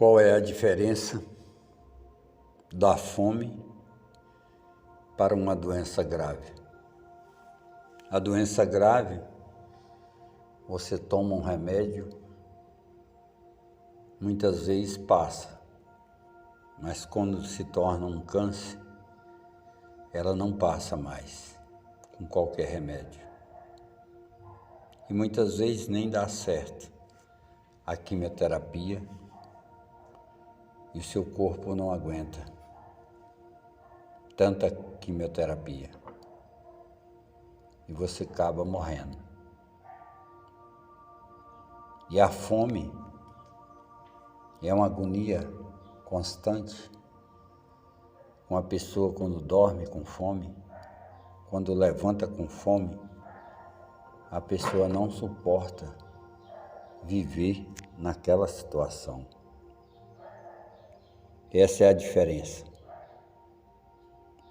Qual é a diferença da fome para uma doença grave? A doença grave, você toma um remédio, muitas vezes passa, mas quando se torna um câncer, ela não passa mais com qualquer remédio. E muitas vezes nem dá certo a quimioterapia e o seu corpo não aguenta tanta quimioterapia e você acaba morrendo. E a fome é uma agonia constante. Uma pessoa quando dorme com fome, quando levanta com fome, a pessoa não suporta viver naquela situação. Essa é a diferença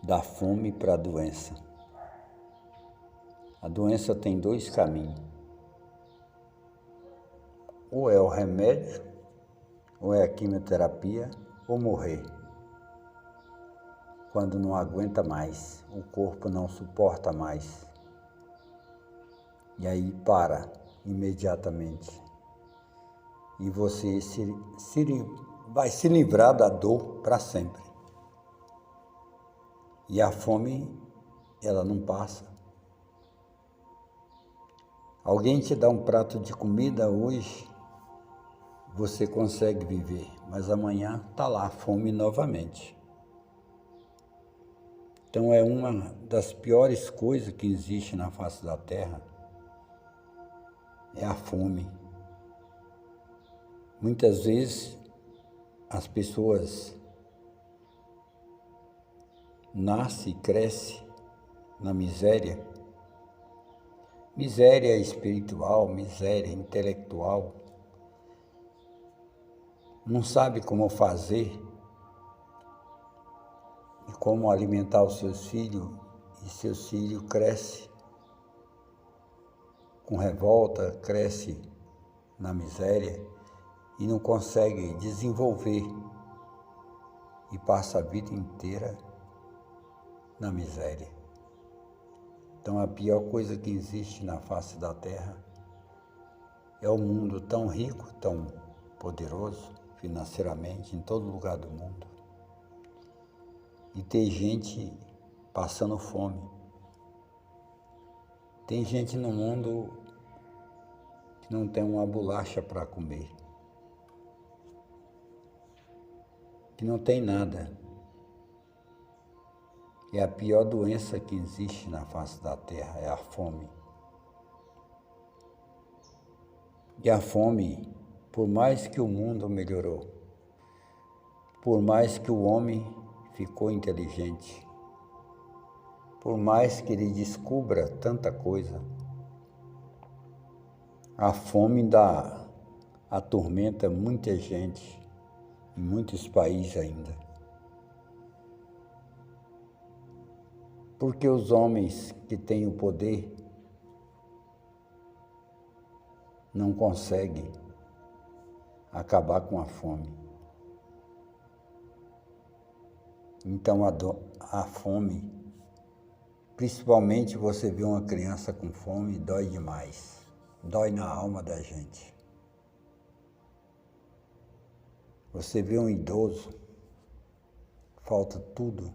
da fome para a doença. A doença tem dois caminhos. Ou é o remédio, ou é a quimioterapia, ou morrer. Quando não aguenta mais, o corpo não suporta mais. E aí para imediatamente. E você vai se livrar da dor para sempre. E a fome, ela não passa. Alguém te dá um prato de comida hoje, você consegue viver, mas amanhã está lá a fome novamente. Então é uma das piores coisas que existe na face da terra, é a fome. Muitas vezes as pessoas nascem e crescem na miséria, miséria espiritual, miséria intelectual, não sabe como fazer e como alimentar os seus filhos, e seus filhos crescem com revolta, crescem na miséria e não consegue desenvolver e passa a vida inteira na miséria. Então a pior coisa que existe na face da terra é o mundo tão rico, tão poderoso financeiramente em todo lugar do mundo e ter gente passando fome. Tem gente no mundo que não tem uma bolacha para comer, que não tem nada. E a pior doença que existe na face da terra é a fome. E a fome, por mais que o mundo melhorou, por mais que o homem ficou inteligente, por mais que ele descubra tanta coisa, a fome atormenta muita gente em muitos países ainda. Porque os homens que têm o poder não conseguem acabar com a fome. Então a fome, principalmente você vê uma criança com fome, dói demais, dói na alma da gente. Você vê um idoso, falta tudo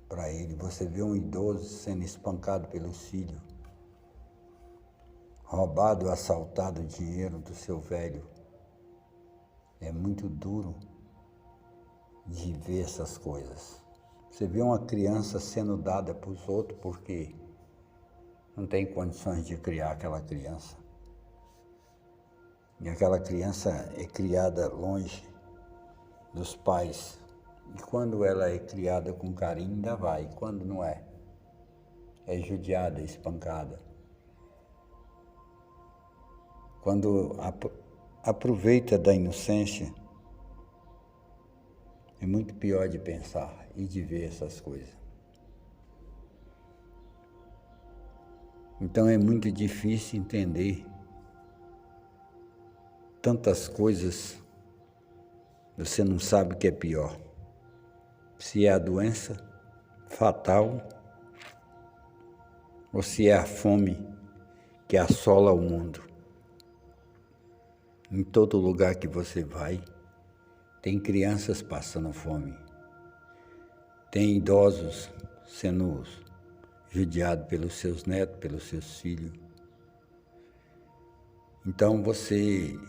para ele. Você vê um idoso sendo espancado pelos filhos, roubado, assaltado o dinheiro do seu velho. É muito duro de ver essas coisas. Você vê uma criança sendo dada para os outros porque não tem condições de criar aquela criança. E aquela criança é criada longe dos pais. E quando ela é criada com carinho, ainda vai. Quando não é, é judiada, espancada. Quando aproveita da inocência, é muito pior de pensar e de ver essas coisas. Então é muito difícil entender tantas coisas Você não sabe o que é pior. Se é a doença fatal ou se é a fome que assola o mundo. Em todo lugar que você vai, tem crianças passando fome. Tem idosos sendo judiados pelos seus netos, pelos seus filhos. Então você,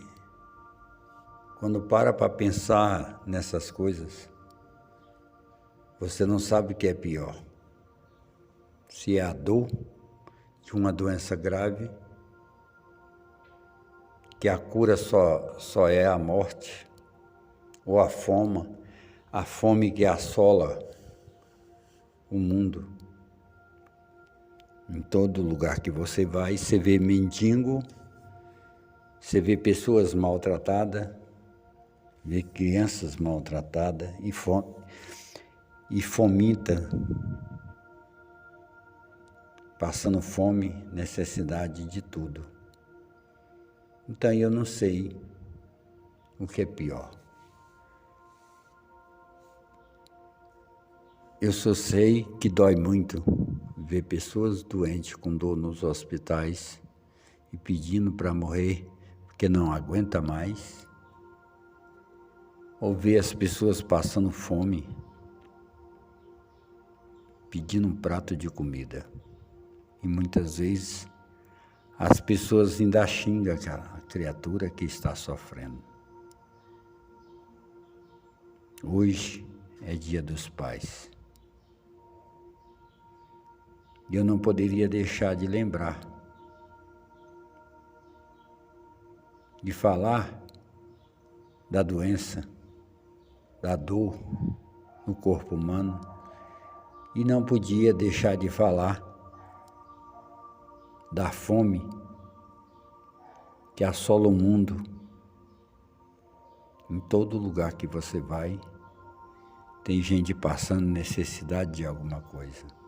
quando para pensar nessas coisas, você não sabe o que é pior. Se é a dor de uma doença grave, que a cura só é a morte, ou a fome que assola o mundo. Em todo lugar que você vai, você vê mendigo, você vê pessoas maltratadas, vê crianças maltratadas e faminta, passando fome, necessidade de tudo. Então eu não sei o que é pior. Eu só sei que dói muito ver pessoas doentes com dor nos hospitais e pedindo para morrer porque não aguenta mais. Ou ver as pessoas passando fome, pedindo um prato de comida. E muitas vezes as pessoas ainda xingam aquela criatura que está sofrendo. Hoje é Dia dos Pais. E eu não poderia deixar de lembrar, de falar da doença, da dor no corpo humano, e não podia deixar de falar da fome que assola o mundo. Em todo lugar que você vai, tem gente passando necessidade de alguma coisa.